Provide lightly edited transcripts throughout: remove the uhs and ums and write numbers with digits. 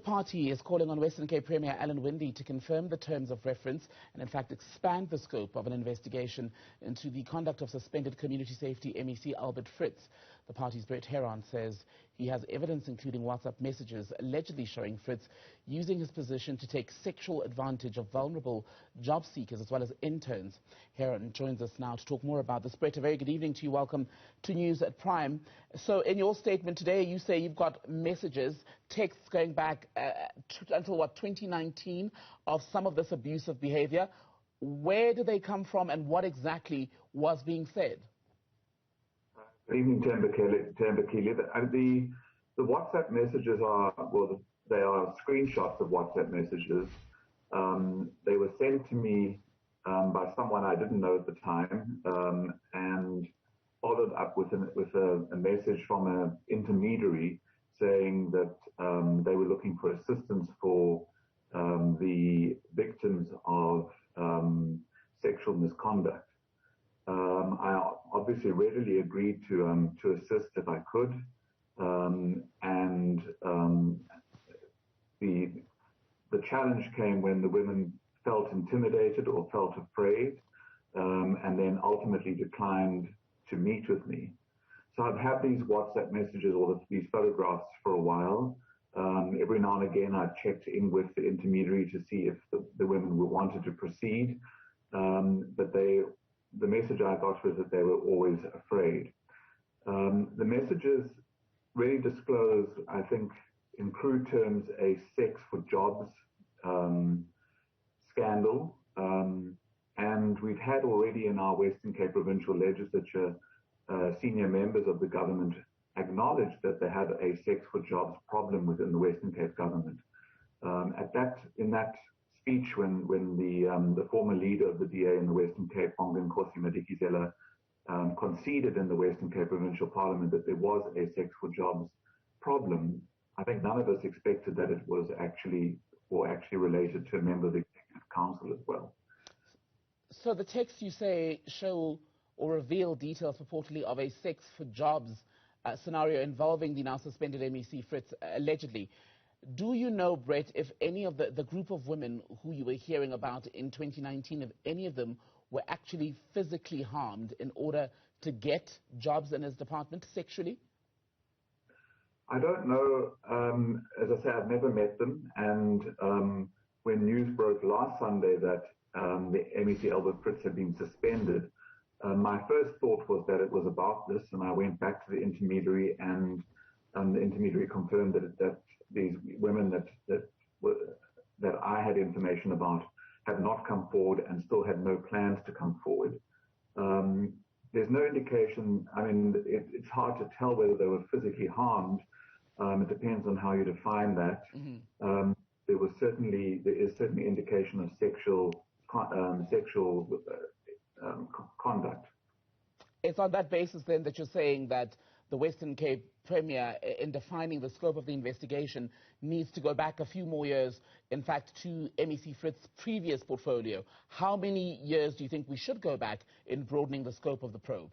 Party is calling on Western Cape Premier Winde to confirm the terms of reference and, in fact, expand the scope of an investigation into the conduct of suspended Community Safety MEC Albert Fritz. The party's Brett Heron says he has evidence, including WhatsApp messages, allegedly showing Fritz using his position to take sexual advantage of vulnerable job seekers as well as interns. Heron joins us now to talk more about this. Brett, a very good evening to you. Welcome to News at Prime. So in your statement today, you say you've got messages, texts going back until, 2019 of some of this abusive behavior. Where do they come from and what exactly was being said? Good evening, Tambakili. The WhatsApp messages are, well, they are screenshots of WhatsApp messages. They were sent to me by someone I didn't know at the time, and followed up with a message from an intermediary saying that they were looking for assistance for the victims of sexual misconduct. I obviously readily agreed to assist if I could, and the challenge came when the women felt intimidated or felt afraid, and then ultimately declined to meet with me. So I've had these WhatsApp messages or these photographs for a while. Every now and again I've checked in with the intermediary to see if the women wanted to proceed, but the message I got was that they were always afraid. The messages really disclose, I think, in crude terms, a sex for jobs scandal. And we've had already in our Western Cape Provincial Legislature senior members of the government acknowledge that they had a sex for jobs problem within the Western Cape government. In that speech, when the former leader of the DA in the Western Cape, Nkosi Madikizela, conceded in the Western Cape Provincial Parliament that there was a sex for jobs problem, I think none of us expected that it was actually related to a member of the Executive Council as well. So the texts you say show or reveal details purportedly of a sex for jobs scenario involving the now suspended MEC Fritz, allegedly. Do you know, Brett, if any of the group of women who you were hearing about in 2019, if any of them were actually physically harmed in order to get jobs in his department sexually? I don't know. As I say, I've never met them. And when news broke last Sunday that the MEC Albert Fritz had been suspended, my first thought was that it was about this, and I went back to the intermediary, and the intermediary confirmed that these women that I had information about had not come forward and still had no plans to come forward. There's no indication. I mean, it's hard to tell whether they were physically harmed. It depends on how you define that. Mm-hmm. There is certainly indication of sexual conduct. It's on that basis then that you're saying that the Western Cape Premier, in defining the scope of the investigation, needs to go back a few more years, in fact, to MEC Fritz's previous portfolio. How many years do you think we should go back in broadening the scope of the probe?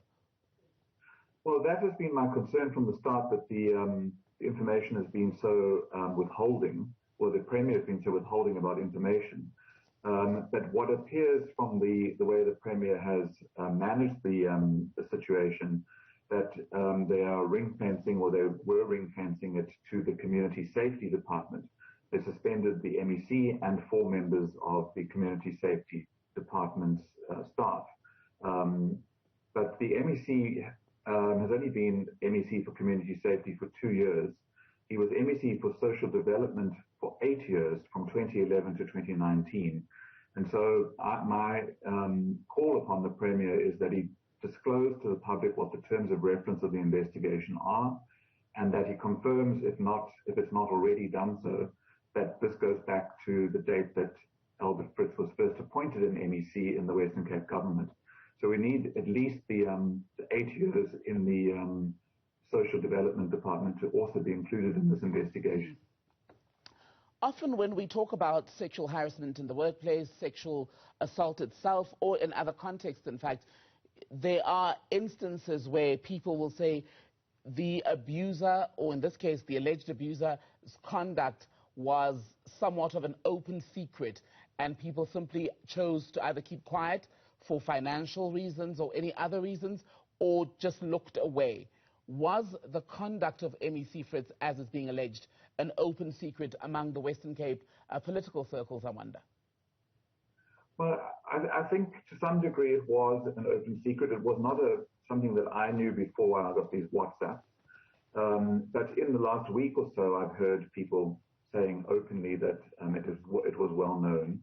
Well, that has been my concern from the start, that the information has been so withholding, or the Premier has been so withholding about information. But what appears from the way the Premier has managed the situation, that they are ring-fencing, or they were ring-fencing it to the Community Safety Department. They suspended the MEC and 4 members of the Community Safety Department's staff. But the MEC has only been MEC for Community Safety for 2 years. He was MEC for Social Development for 8 years, from 2011 to 2019. And so my call upon the Premier is that he disclose to the public what the terms of reference of the investigation are, and that he confirms, if it's not already done so, that this goes back to the date that Albert Fritz was first appointed an MEC in the Western Cape government. So we need at least the 8 years in the Social Development Department to also be included in this investigation. Often when we talk about sexual harassment in the workplace, sexual assault itself, or in other contexts, in fact, there are instances where people will say the abuser, or in this case, the alleged abuser's conduct was somewhat of an open secret and people simply chose to either keep quiet for financial reasons or any other reasons, or just looked away. Was the conduct of MEC Fritz, as is being alleged, an open secret among the Western Cape political circles, I wonder? Well, I think to some degree it was an open secret. It was not something that I knew before I got these WhatsApps. But in the last week or so, I've heard people saying openly that it was well known.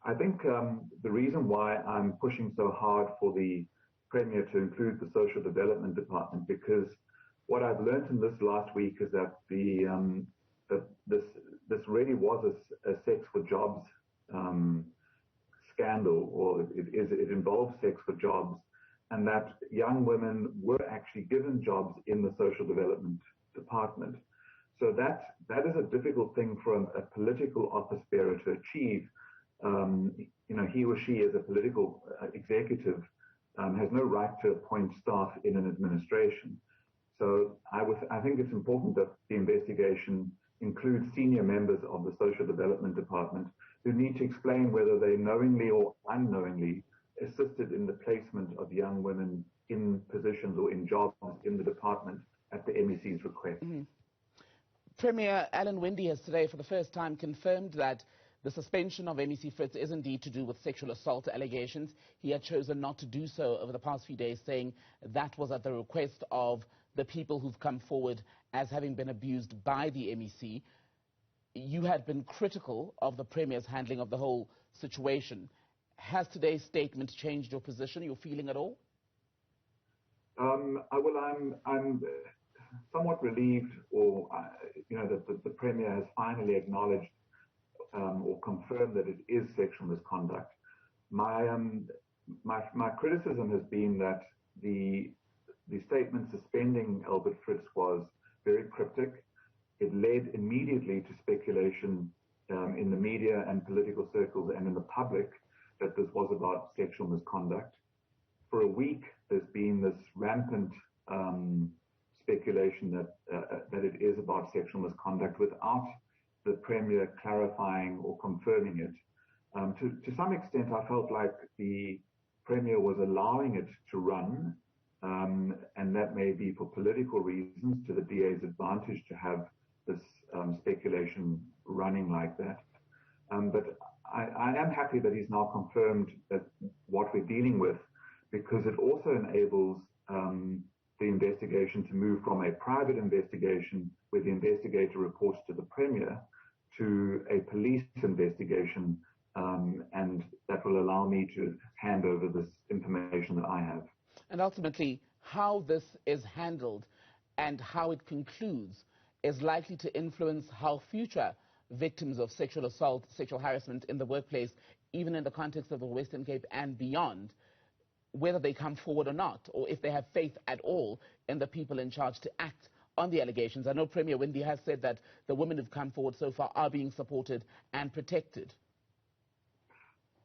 I think the reason why I'm pushing so hard for the Premier to include the Social Development Department, because what I've learned in this last week is that this really was a sex for jobs scandal, or it involves sex for jobs, and that young women were actually given jobs in the Social Development Department. So that is a difficult thing for a political office bearer to achieve. He or she, as a political executive, has no right to appoint staff in an administration. So I think it's important that the investigation includes senior members of the Social Development Department who need to explain whether they knowingly or unknowingly assisted in the placement of young women in positions or in jobs in the department at the MEC's request. Mm-hmm. Premier Alan Winde has today for the first time confirmed that the suspension of MEC Fritz is indeed to do with sexual assault allegations. He had chosen not to do so over the past few days, saying that was at the request of the people who've come forward as having been abused by the MEC. You had been critical of the Premier's handling of the whole situation. Has today's statement changed your position, your feeling at all? I'm somewhat relieved, that the Premier has finally acknowledged or confirmed that it is sexual misconduct. My criticism has been that the statement suspending Albert Fritz was very cryptic. It led immediately to speculation in the media and political circles and in the public that this was about sexual misconduct. For a week, there's been this rampant speculation that it is about sexual misconduct without the Premier clarifying or confirming it. To some extent, I felt like the Premier was allowing it to run, and that may be for political reasons, to the DA's advantage to have this speculation running like that. But I am happy that he's now confirmed that what we're dealing with, because it also enables the investigation to move from a private investigation where the investigator reports to the Premier to a police investigation, and that will allow me to hand over this information that I have. And ultimately, how this is handled and how it concludes is likely to influence how future victims of sexual assault, sexual harassment in the workplace, even in the context of the Western Cape and beyond, whether they come forward or not, or if they have faith at all in the people in charge to act on the allegations. I know Premier Winde has said that the women who've come forward so far are being supported and protected.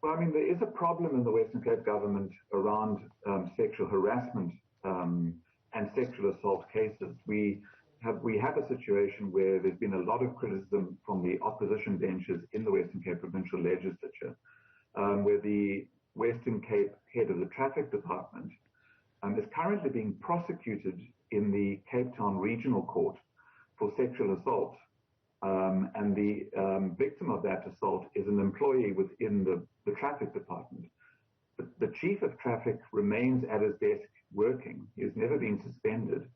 Well, I mean, there is a problem in the Western Cape government around sexual harassment and sexual assault cases. We have a situation where there's been a lot of criticism from the opposition benches in the Western Cape provincial legislature, where the Western Cape head of the traffic department is currently being prosecuted in the Cape Town Regional Court for sexual assault. And the victim of that assault is an employee within the traffic department. The chief of traffic remains at his desk working. He has never been suspended.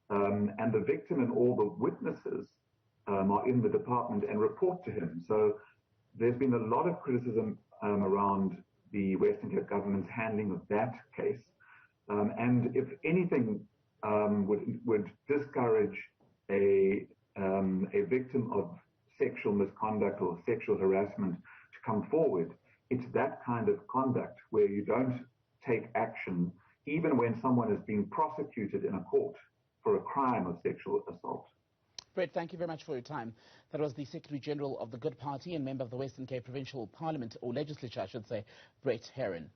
And the victim and all the witnesses are in the department and report to him. So there's been a lot of criticism around the Western Cape government's handling of that case. And if anything would discourage a victim of sexual misconduct or sexual harassment to come forward, it's that kind of conduct where you don't take action even when someone is being prosecuted in a court for a crime of sexual assault. Brett, thank you very much for your time. That was the Secretary General of the Good Party and member of the Western Cape Provincial Parliament, or Legislature, I should say, Brett Heron.